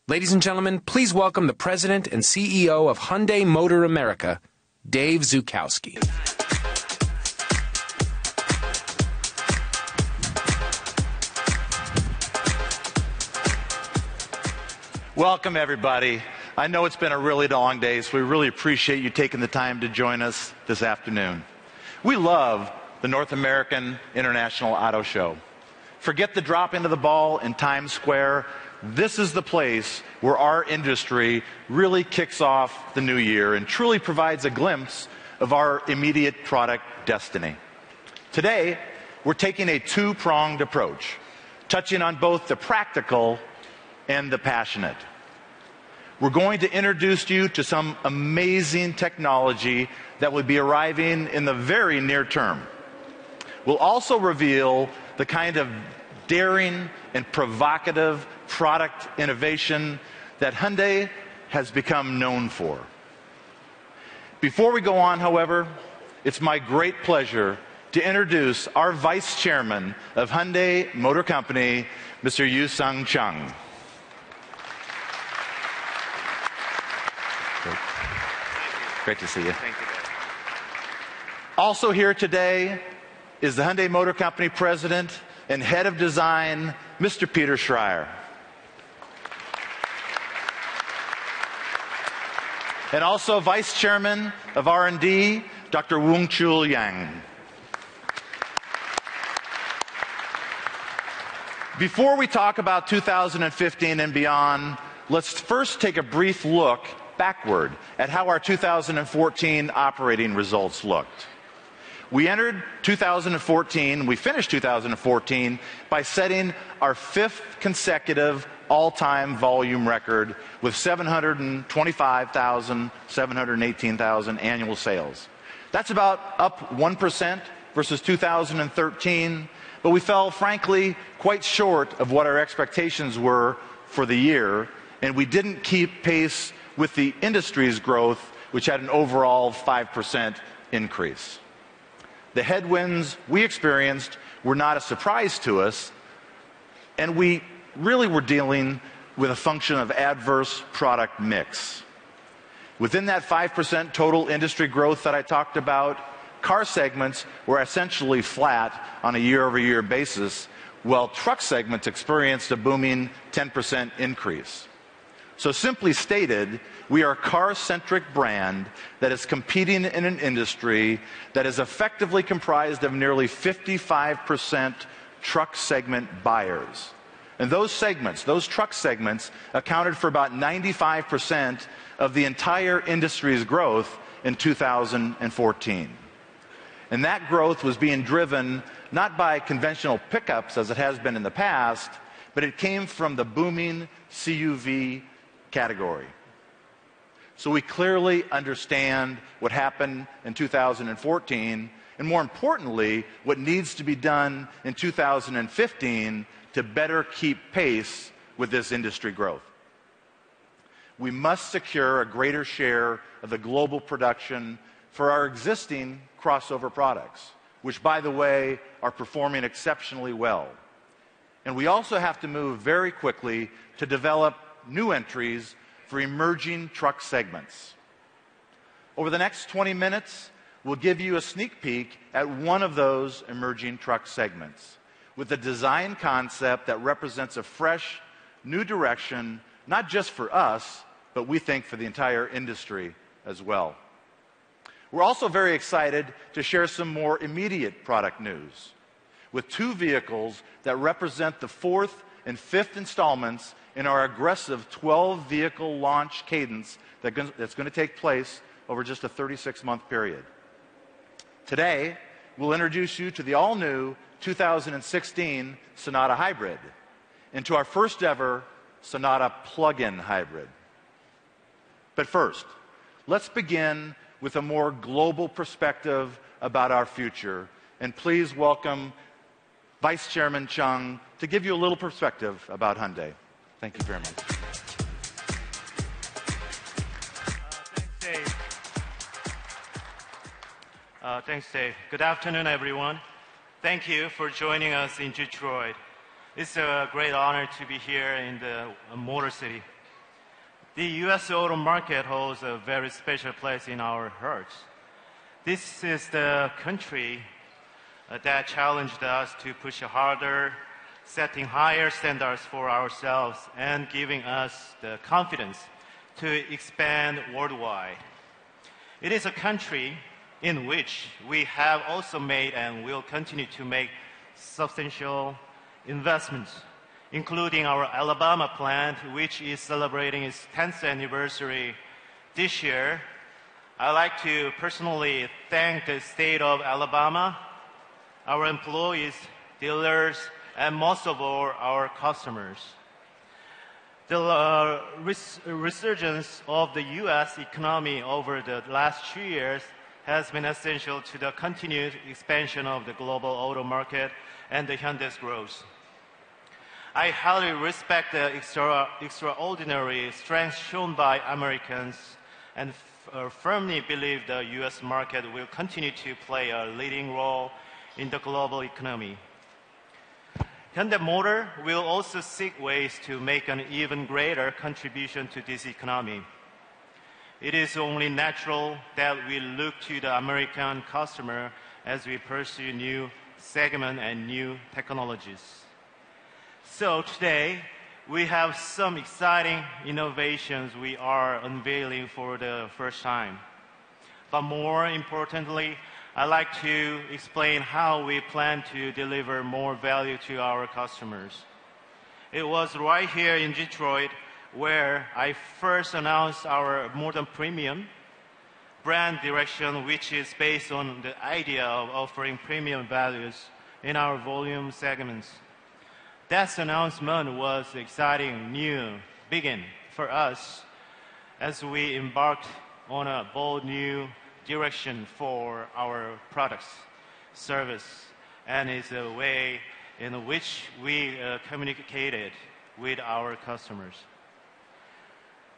Ladies and gentlemen, please welcome the President and CEO of Hyundai Motor America, Dave Zukowski. Welcome, everybody. I know it's been a really long day, so we really appreciate you taking the time to join us this afternoon. We love the North American International Auto Show. Forget the drop into the ball in Times Square. This is the place where our industry really kicks off the new year and truly provides a glimpse of our immediate product destiny. Today, we're taking a two-pronged approach, touching on both the practical and the passionate. We're going to introduce you to some amazing technology that will be arriving in the very near term. We'll also reveal the kind of daring and provocative product innovation that Hyundai has become known for. Before we go on, however, it's my great pleasure to introduce our Vice Chairman of Hyundai Motor Company, Mr. Yu-Sung Chung. Great to see you. Thank you, Dave. Also here today is the Hyundai Motor Company President and Head of Design, Mr. Peter Schreier. And also Vice Chairman of R&D, Dr. Woong-Chul Yang. Before we talk about 2015 and beyond, let's first take a brief look backward at how our 2014 operating results looked. We entered 2014, we finished 2014 by setting our fifth consecutive all-time volume record with 725,000, 718,000 annual sales. That's about up 1% versus 2013, but we fell, frankly, quite short of what our expectations were for the year, and we didn't keep pace with the industry's growth, which had an overall 5% increase. The headwinds we experienced were not a surprise to us, and we really were dealing with a function of adverse product mix. Within that 5% total industry growth that I talked about, car segments were essentially flat on a year-over-year basis, while truck segments experienced a booming 10% increase. So simply stated, we are a car-centric brand that is competing in an industry that is effectively comprised of nearly 55% truck segment buyers. And those segments, those truck segments, accounted for about 95% of the entire industry's growth in 2014. And that growth was being driven not by conventional pickups as it has been in the past, but it came from the booming CUV category. So we clearly understand what happened in 2014, and more importantly, what needs to be done in 2015 to better keep pace with this industry growth. We must secure a greater share of the global production for our existing crossover products, which, by the way, are performing exceptionally well. And we also have to move very quickly to develop new entries for emerging truck segments. Over the next 20 minutes, we'll give you a sneak peek at one of those emerging truck segments with a design concept that represents a fresh, new direction, not just for us, but we think for the entire industry as well. We're also very excited to share some more immediate product news with two vehicles that represent the fourth and fifth installments in our aggressive 12-vehicle launch cadence that's going to take place over just a 36-month period. Today, we'll introduce you to the all-new 2016 Sonata Hybrid and to our first-ever Sonata plug-in hybrid. But first, let's begin with a more global perspective about our future. And please welcome Vice Chairman Chung to give you a little perspective about Hyundai. Thank you very much. Thanks, Dave. Thanks, Dave. Good afternoon, everyone. Thank you for joining us in Detroit. It's a great honor to be here in the Motor City. The U.S. auto market holds a very special place in our hearts. This is the country that challenged us to push harder, setting higher standards for ourselves and giving us the confidence to expand worldwide. It is a country in which we have also made and will continue to make substantial investments, including our Alabama plant, which is celebrating its 10th anniversary this year. I'd like to personally thank the state of Alabama, our employees, dealers, and most of all, our customers. The resurgence of the U.S. economy over the last 2 years has been essential to the continued expansion of the global auto market and the Hyundai's growth. I highly respect the extraordinary strength shown by Americans and firmly believe the U.S. market will continue to play a leading role in the global economy. Hyundai Motor will also seek ways to make an even greater contribution to this economy. It is only natural that we look to the American customer as we pursue new segments and new technologies. So today, we have some exciting innovations we are unveiling for the first time. But more importantly, I'd like to explain how we plan to deliver more value to our customers. It was right here in Detroit where I first announced our modern premium brand direction, which is based on the idea of offering premium values in our volume segments. That announcement was exciting, new, beginning for us as we embarked on a bold new direction for our products, service, and is a way in which we communicated with our customers.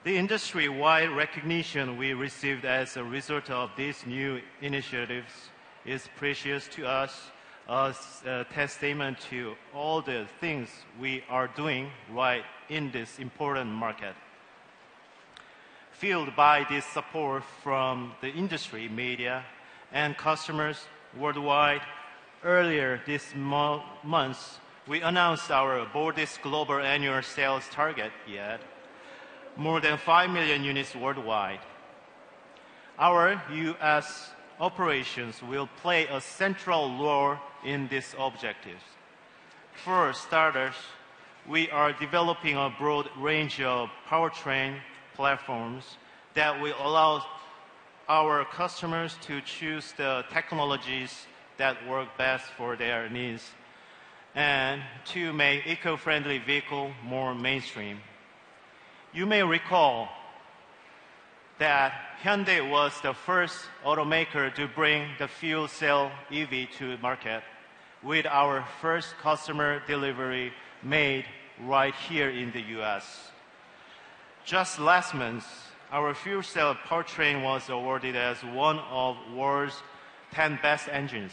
The industry-wide recognition we received as a result of these new initiatives is precious to us as a testament to all the things we are doing right in this important market. Fueled by this support from the industry, media, and customers worldwide, earlier this month, we announced our boldest global annual sales target yet, more than 5 million units worldwide. Our U.S. operations will play a central role in these objectives. For starters, we are developing a broad range of powertrain platforms that will allow our customers to choose the technologies that work best for their needs and to make eco-friendly vehicle more mainstream. You may recall that Hyundai was the first automaker to bring the fuel cell EV to market, with our first customer delivery made right here in the U.S. Just last month, our fuel cell powertrain was awarded as one of the world's 10 best engines.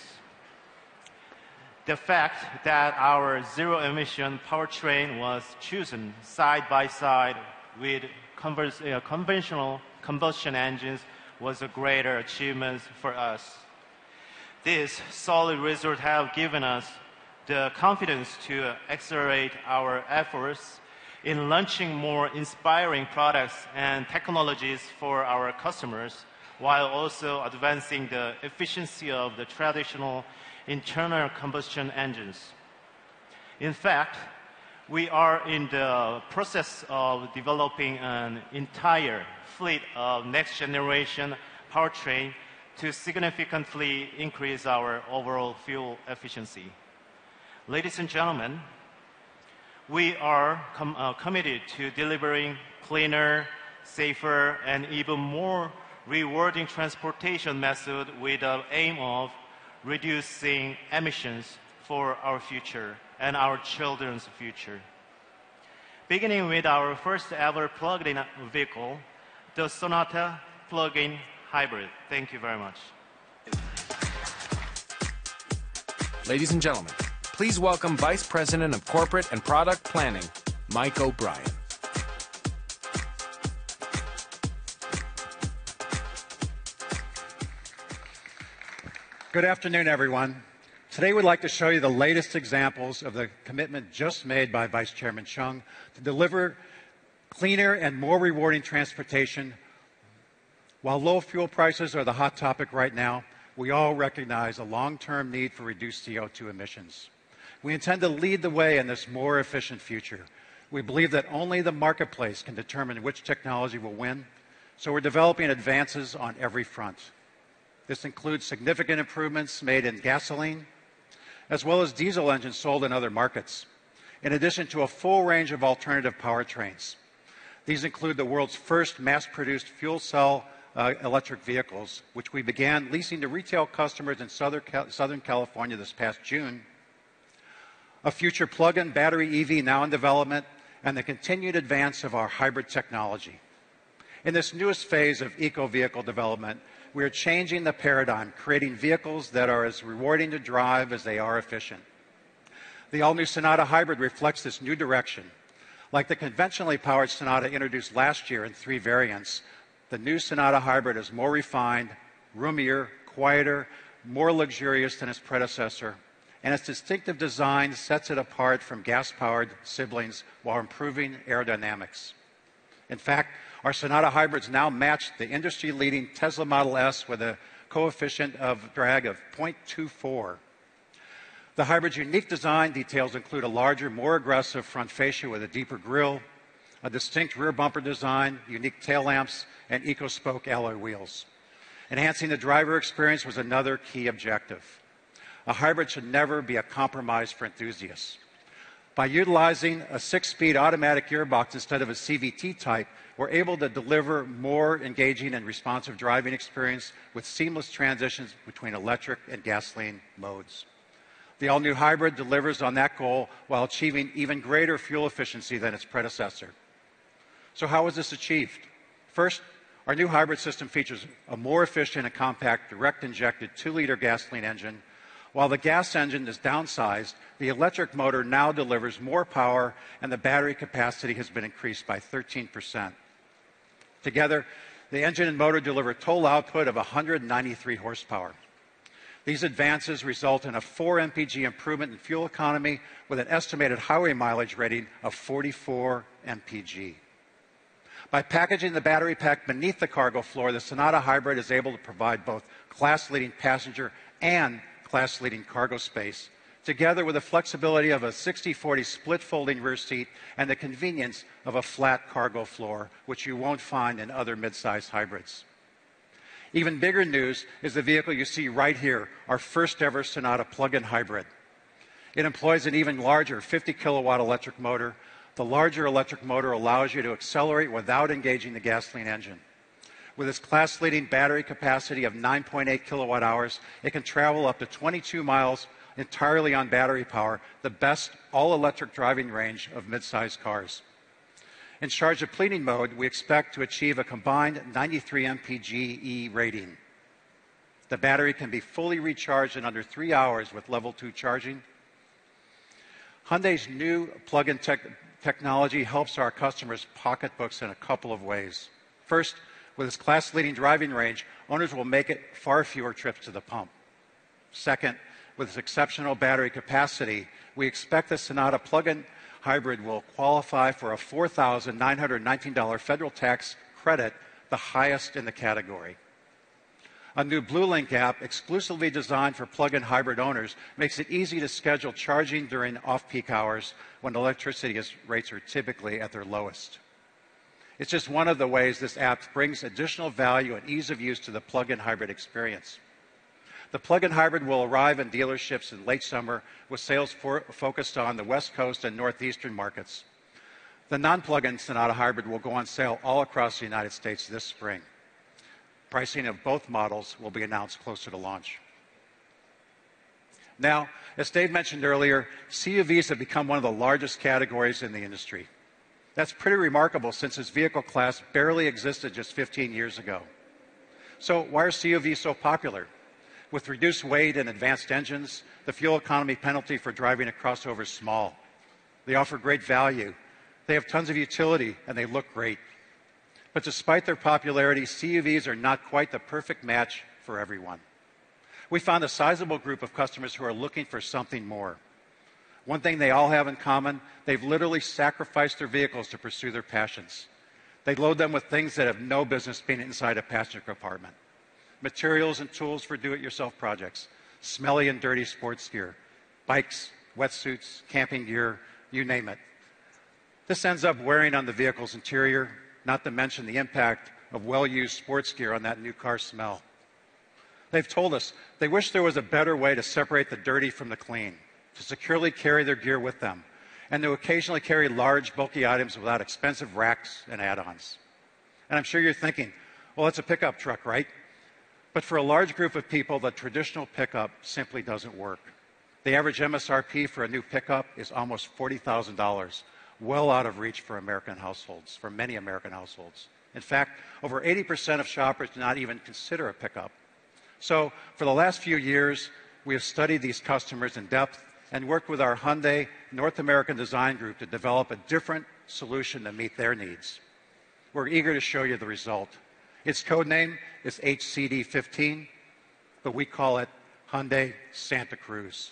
The fact that our zero-emission powertrain was chosen side by side with conventional combustion engines was a greater achievement for us. These solid results have given us the confidence to accelerate our efforts in launching more inspiring products and technologies for our customers, while also advancing the efficiency of the traditional internal combustion engines. In fact, we are in the process of developing an entire fleet of next-generation powertrain to significantly increase our overall fuel efficiency. Ladies and gentlemen, we are committed to delivering cleaner, safer, and even more rewarding transportation method with the aim of reducing emissions for our future and our children's future. Beginning with our first ever plug-in vehicle, the Sonata plug-in hybrid. Thank you very much. Ladies and gentlemen, please welcome Vice President of Corporate and Product Planning, Mike O'Brien. Good afternoon, everyone. Today we'd like to show you the latest examples of the commitment just made by Vice Chairman Chung to deliver cleaner and more rewarding transportation. While low fuel prices are the hot topic right now, we all recognize a long-term need for reduced CO2 emissions. We intend to lead the way in this more efficient future. We believe that only the marketplace can determine which technology will win, so we're developing advances on every front. This includes significant improvements made in gasoline, as well as diesel engines sold in other markets, in addition to a full range of alternative powertrains. These include the world's first mass-produced fuel cell electric vehicles, which we began leasing to retail customers in Southern California this past June, a future plug-in battery EV now in development, and the continued advance of our hybrid technology. In this newest phase of eco-vehicle development, we are changing the paradigm, creating vehicles that are as rewarding to drive as they are efficient. The all-new Sonata Hybrid reflects this new direction. Like the conventionally powered Sonata introduced last year in 3 variants, the new Sonata Hybrid is more refined, roomier, quieter, more luxurious than its predecessor, and its distinctive design sets it apart from gas-powered siblings while improving aerodynamics. In fact, our Sonata Hybrids now match the industry-leading Tesla Model S with a coefficient of drag of 0.24. The hybrid's unique design details include a larger, more aggressive front fascia with a deeper grille, a distinct rear bumper design, unique tail lamps, and eco-spoke alloy wheels. Enhancing the driver experience was another key objective. A hybrid should never be a compromise for enthusiasts. By utilizing a 6-speed automatic gearbox instead of a CVT type, we're able to deliver more engaging and responsive driving experience with seamless transitions between electric and gasoline modes. The all-new hybrid delivers on that goal while achieving even greater fuel efficiency than its predecessor. So how was this achieved? First, our new hybrid system features a more efficient and compact direct-injected 2-liter gasoline engine. While the gas engine is downsized, the electric motor now delivers more power, and the battery capacity has been increased by 13%. Together, the engine and motor deliver total output of 193 horsepower. These advances result in a 4 mpg improvement in fuel economy with an estimated highway mileage rating of 44 mpg. By packaging the battery pack beneath the cargo floor, the Sonata Hybrid is able to provide both class-leading passenger and class-leading cargo space, together with the flexibility of a 60/40 split-folding rear seat and the convenience of a flat cargo floor, which you won't find in other mid-size hybrids. Even bigger news is the vehicle you see right here, our first-ever Sonata plug-in hybrid. It employs an even larger 50-kilowatt electric motor. The larger electric motor allows you to accelerate without engaging the gasoline engine. With its class-leading battery capacity of 9.8 kilowatt hours, it can travel up to 22 miles entirely on battery power, the best all-electric driving range of mid-sized cars. In charge depleting mode, we expect to achieve a combined 93 mpg rating. The battery can be fully recharged in under 3 hours with level 2 charging. Hyundai's new plug-in technology helps our customers' pocketbooks in a couple of ways. First, with its class-leading driving range, owners will make it far fewer trips to the pump. Second, with its exceptional battery capacity, we expect the Sonata plug-in hybrid will qualify for a $4,919 federal tax credit, the highest in the category. A new BlueLink app, exclusively designed for plug-in hybrid owners, makes it easy to schedule charging during off-peak hours when electricity rates are typically at their lowest. It's just one of the ways this app brings additional value and ease of use to the plug-in hybrid experience. The plug-in hybrid will arrive in dealerships in late summer with sales focused on the West Coast and Northeastern markets. The non-plug-in Sonata Hybrid will go on sale all across the United States this spring. Pricing of both models will be announced closer to launch. Now, as Dave mentioned earlier, CUVs have become one of the largest categories in the industry. That's pretty remarkable since this vehicle class barely existed just 15 years ago. So why are CUVs so popular? With reduced weight and advanced engines, the fuel economy penalty for driving a crossover is small. They offer great value. They have tons of utility, and they look great. But despite their popularity, CUVs are not quite the perfect match for everyone. We found a sizable group of customers who are looking for something more. One thing they all have in common, they've literally sacrificed their vehicles to pursue their passions. They load them with things that have no business being inside a passenger compartment. Materials and tools for do-it-yourself projects, smelly and dirty sports gear, bikes, wetsuits, camping gear, you name it. This ends up wearing on the vehicle's interior, not to mention the impact of well-used sports gear on that new car smell. They've told us they wish there was a better way to separate the dirty from the clean, to securely carry their gear with them, and to occasionally carry large, bulky items without expensive racks and add-ons. And I'm sure you're thinking, well, it's a pickup truck, right? But for a large group of people, the traditional pickup simply doesn't work. The average MSRP for a new pickup is almost $40,000, well out of reach for American households, for many American households. In fact, over 80% of shoppers do not even consider a pickup. So for the last few years, we have studied these customers in depth and worked with our Hyundai North American Design Group to develop a different solution to meet their needs. We're eager to show you the result. Its code name is HCD15, but we call it Hyundai Santa Cruz.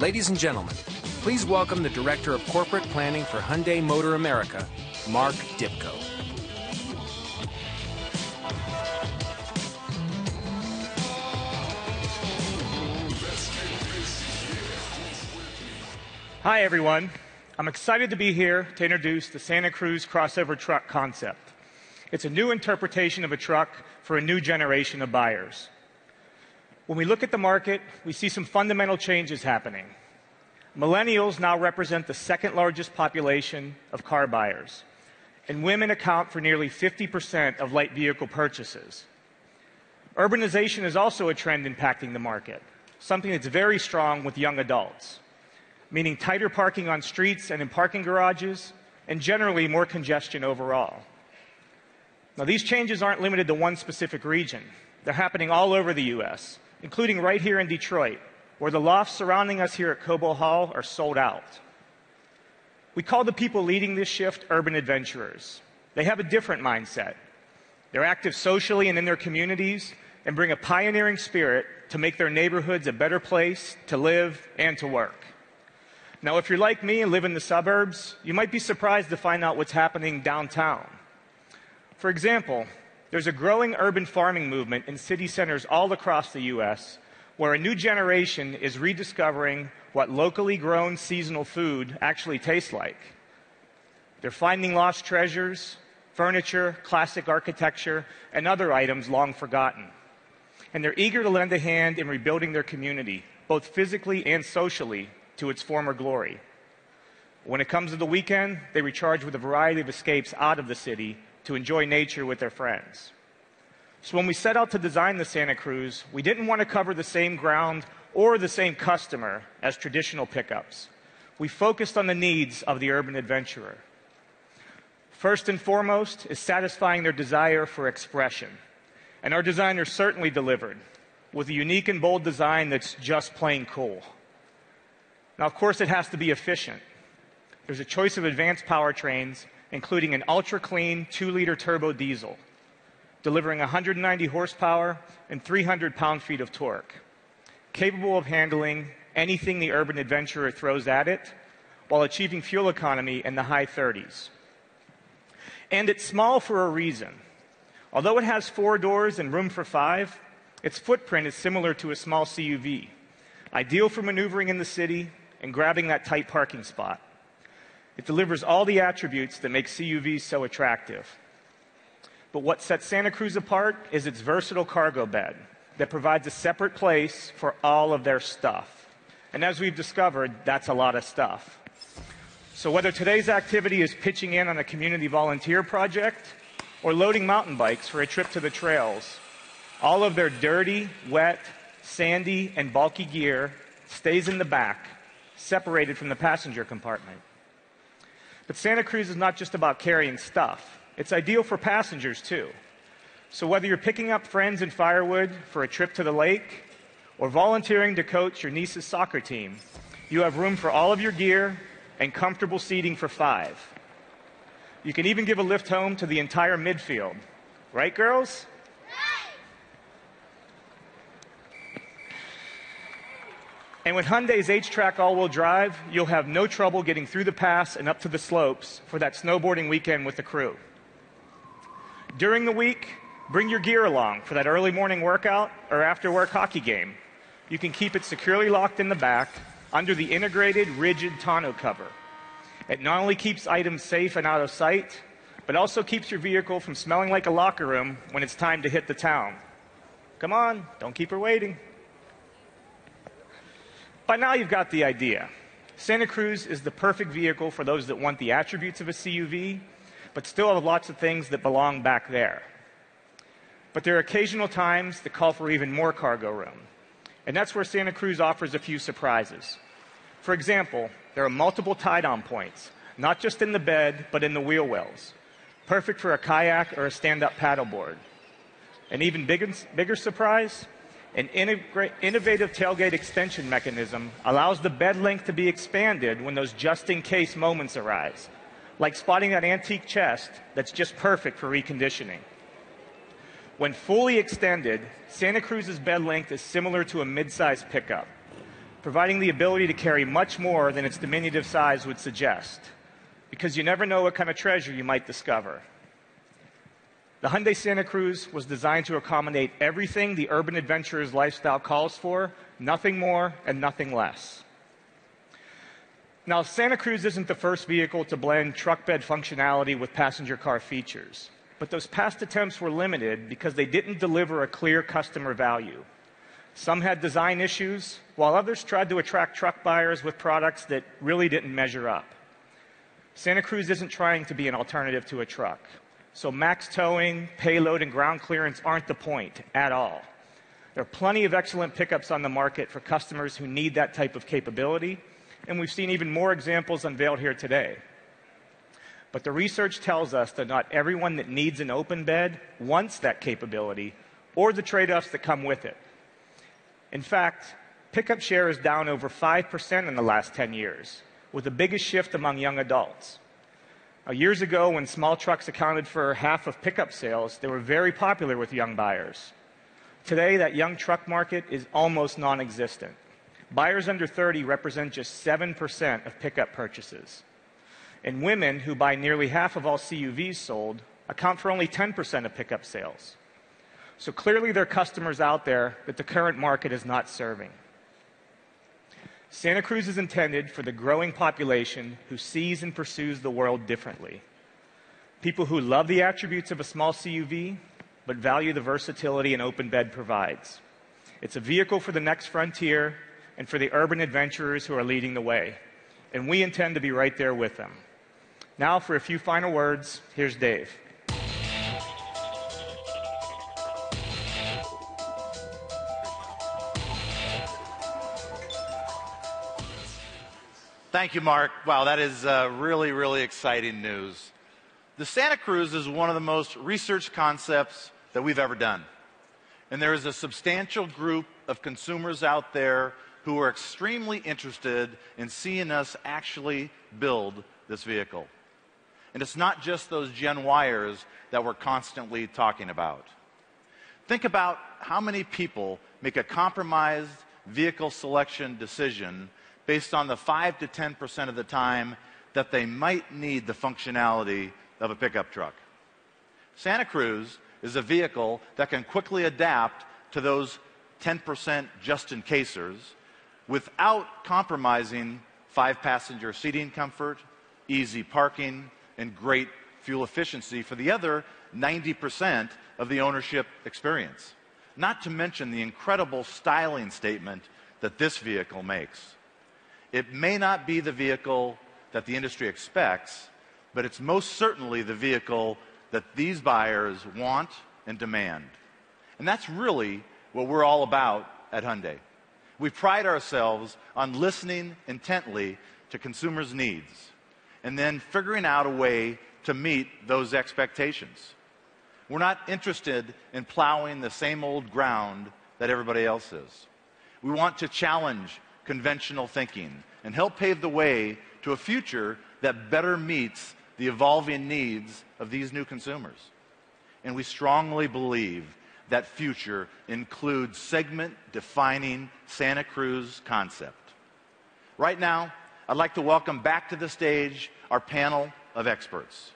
Ladies and gentlemen, please welcome the Director of Corporate Planning for Hyundai Motor America, Mark Dipko. Hi, everyone. I'm excited to be here to introduce the Santa Cruz crossover truck concept. It's a new interpretation of a truck for a new generation of buyers. When we look at the market, we see some fundamental changes happening. Millennials now represent the second largest population of car buyers, and women account for nearly 50% of light vehicle purchases. Urbanization is also a trend impacting the market, something that's very strong with young adults, meaning tighter parking on streets and in parking garages, and generally more congestion overall. Now, these changes aren't limited to one specific region. They're happening all over the U.S., including right here in Detroit, where the lofts surrounding us here at Cobo Hall are sold out. We call the people leading this shift urban adventurers. They have a different mindset. They're active socially and in their communities and bring a pioneering spirit to make their neighborhoods a better place to live and to work. Now, if you're like me and live in the suburbs, you might be surprised to find out what's happening downtown. For example, there's a growing urban farming movement in city centers all across the U.S. where a new generation is rediscovering what locally grown seasonal food actually tastes like. They're finding lost treasures, furniture, classic architecture, and other items long forgotten. And they're eager to lend a hand in rebuilding their community, both physically and socially, to its former glory. When it comes to the weekend, they recharge with a variety of escapes out of the city to enjoy nature with their friends. So when we set out to design the Santa Cruz, we didn't want to cover the same ground or the same customer as traditional pickups. We focused on the needs of the urban adventurer. First and foremost is satisfying their desire for expression. And our designers certainly delivered, with a unique and bold design that's just plain cool. Now, of course, it has to be efficient. There's a choice of advanced powertrains including an ultra-clean 2-liter turbo diesel, delivering 190 horsepower and 300 pound-feet of torque, capable of handling anything the urban adventurer throws at it while achieving fuel economy in the high 30s. And it's small for a reason. Although it has 4 doors and room for 5, its footprint is similar to a small CUV, ideal for maneuvering in the city and grabbing that tight parking spot. It delivers all the attributes that make CUVs so attractive. But what sets Santa Cruz apart is its versatile cargo bed that provides a separate place for all of their stuff. And as we've discovered, that's a lot of stuff. So whether today's activity is pitching in on a community volunteer project or loading mountain bikes for a trip to the trails, all of their dirty, wet, sandy, and bulky gear stays in the back, separated from the passenger compartment. But Santa Cruz is not just about carrying stuff. It's ideal for passengers, too. So whether you're picking up friends and firewood for a trip to the lake or volunteering to coach your niece's soccer team, you have room for all of your gear and comfortable seating for 5. You can even give a lift home to the entire midfield. Right, girls? And with Hyundai's H-Track all-wheel drive, you'll have no trouble getting through the pass and up to the slopes for that snowboarding weekend with the crew. During the week, bring your gear along for that early morning workout or after-work hockey game. You can keep it securely locked in the back under the integrated, rigid tonneau cover. It not only keeps items safe and out of sight, but also keeps your vehicle from smelling like a locker room when it's time to hit the town. Come on, don't keep her waiting. By now you've got the idea. Santa Cruz is the perfect vehicle for those that want the attributes of a CUV, but still have lots of things that belong back there. But there are occasional times that call for even more cargo room. And that's where Santa Cruz offers a few surprises. For example, there are multiple tie-down points, not just in the bed, but in the wheel wells. Perfect for a kayak or a stand-up paddleboard. An even bigger surprise? An innovative tailgate extension mechanism allows the bed length to be expanded when those just-in-case moments arise, like spotting that antique chest that's just perfect for reconditioning. When fully extended, Santa Cruz's bed length is similar to a mid-size pickup, providing the ability to carry much more than its diminutive size would suggest, because you never know what kind of treasure you might discover. The Hyundai Santa Cruz was designed to accommodate everything the urban adventurer's lifestyle calls for, nothing more and nothing less. Now, Santa Cruz isn't the first vehicle to blend truck bed functionality with passenger car features, but those past attempts were limited because they didn't deliver a clear customer value. Some had design issues, while others tried to attract truck buyers with products that really didn't measure up. Santa Cruz isn't trying to be an alternative to a truck. So max towing, payload, and ground clearance aren't the point at all. There are plenty of excellent pickups on the market for customers who need that type of capability, and we've seen even more examples unveiled here today. But the research tells us that not everyone that needs an open bed wants that capability or the trade-offs that come with it. In fact, pickup share is down over 5% in the last 10 years, with the biggest shift among young adults. Years ago, when small trucks accounted for half of pickup sales, they were very popular with young buyers. Today, that young truck market is almost non-existent. Buyers under 30 represent just 7% of pickup purchases. And women, who buy nearly half of all CUVs sold, account for only 10% of pickup sales. So clearly there are customers out there that the current market is not serving. Santa Cruz is intended for the growing population who sees and pursues the world differently. People who love the attributes of a small CUV, but value the versatility an open bed provides. It's a vehicle for the next frontier and for the urban adventurers who are leading the way. And we intend to be right there with them. Now, for a few final words, here's Dave. Thank you, Mark. Wow, that is really, really exciting news. The Santa Cruz is one of the most researched concepts that we've ever done. And there is a substantial group of consumers out there who are extremely interested in seeing us actually build this vehicle. And it's not just those Gen Yers that we're constantly talking about. Think about how many people make a compromised vehicle selection decision based on the 5 to 10% of the time that they might need the functionality of a pickup truck. Santa Cruz is a vehicle that can quickly adapt to those 10% just-in-casers without compromising 5-passenger seating comfort, easy parking, and great fuel efficiency for the other 90% of the ownership experience. Not to mention the incredible styling statement that this vehicle makes. It may not be the vehicle that the industry expects, but it's most certainly the vehicle that these buyers want and demand. And that's really what we're all about at Hyundai. We pride ourselves on listening intently to consumers' needs and then figuring out a way to meet those expectations. We're not interested in plowing the same old ground that everybody else is. We want to challenge conventional thinking and help pave the way to a future that better meets the evolving needs of these new consumers. And we strongly believe that future includes segment-defining Santa Cruz concept. Right now, I'd like to welcome back to the stage our panel of experts.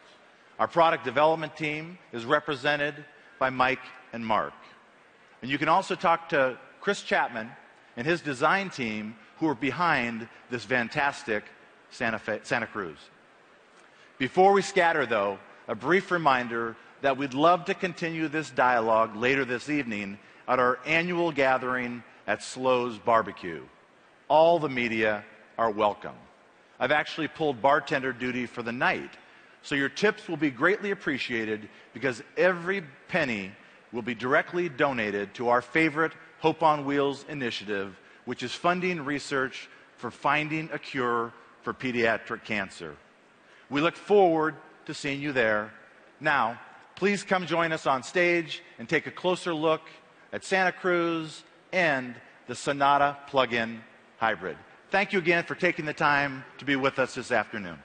Our product development team is represented by Mike and Mark. And you can also talk to Chris Chapman and his design team who are behind this fantastic Santa Cruz. Before we scatter, though, a brief reminder that we'd love to continue this dialogue later this evening at our annual gathering at Slow's Barbecue. All the media are welcome. I've actually pulled bartender duty for the night, so your tips will be greatly appreciated because every penny will be directly donated to our favorite Hope on Wheels initiative, which is funding research for finding a cure for pediatric cancer. We look forward to seeing you there. Now, please come join us on stage and take a closer look at Santa Cruz and the Sonata plug-in hybrid. Thank you again for taking the time to be with us this afternoon.